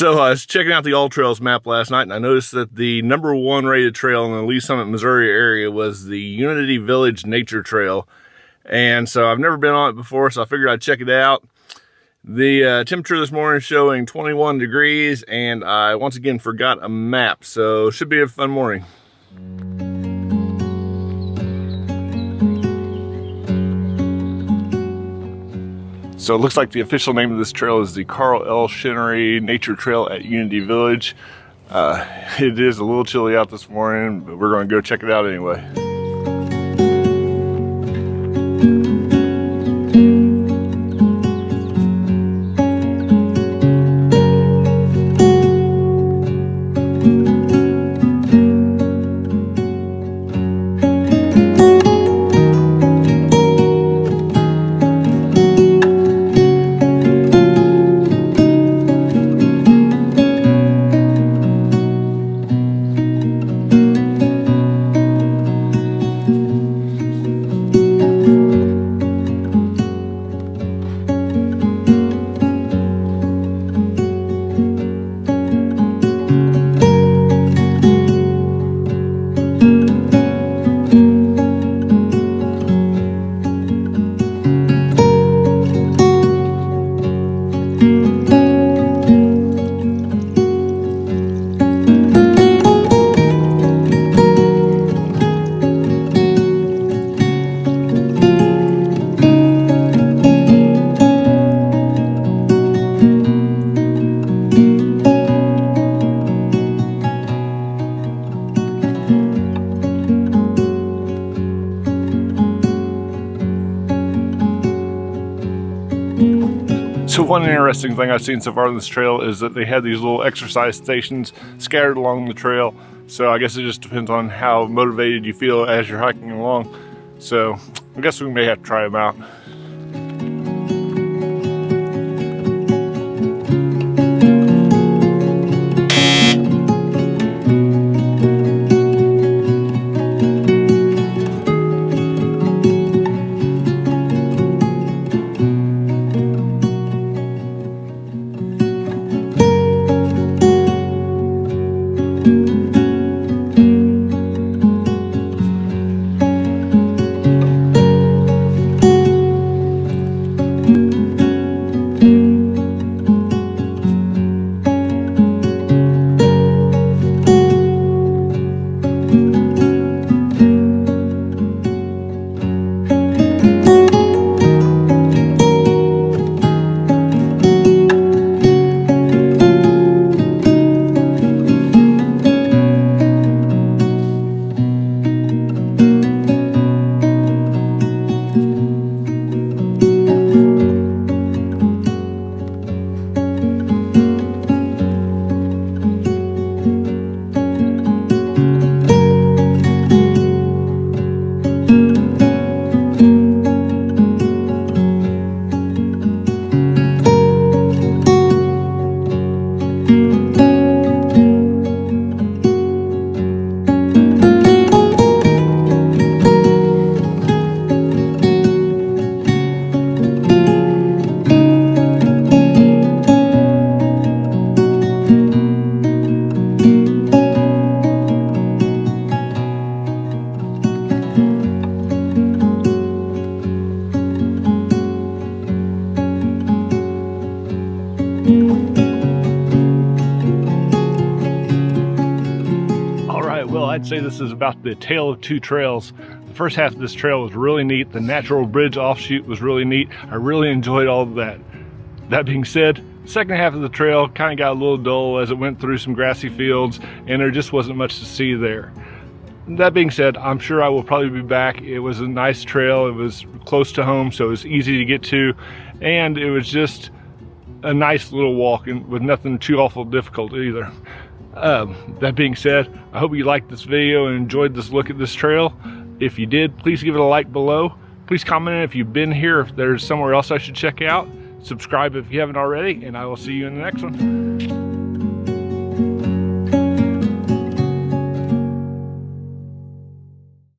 So I was checking out the All Trails map last night, and I noticed that the #1 rated trail in the Lee Summit, Missouri area was the Unity Village Nature Trail. And so I've never been on it before, so I figured I'd check it out. The temperature this morning is showing 21 degrees, and I once again forgot a map, so it should be a fun morning. So it looks like the official name of this trail is the Carl L. Chinnery Nature Trail at Unity Village. It is a little chilly out this morning, but we're going to go check it out anyway. So one interesting thing I've seen so far on this trail is that they had these little exercise stations scattered along the trail. So I guess it just depends on how motivated you feel as you're hiking along. So I guess we may have to try them out. Well, I'd say this is about the tale of two trails. The first half of this trail was really neat. The natural bridge offshoot was really neat. I really enjoyed all of that. That being said, the second half of the trail kind of got a little dull as it went through some grassy fields and there just wasn't much to see there. That being said, I'm sure I will probably be back. It was a nice trail. It was close to home, so it was easy to get to, and it was just a nice little walk and with nothing too awful difficult either. That being said, I hope you liked this video and enjoyed this look at this trail. If you did, please give it a like below. Please comment if you've been here, if there's somewhere else I should check out. Subscribe if you haven't already, and I will see you in the next one.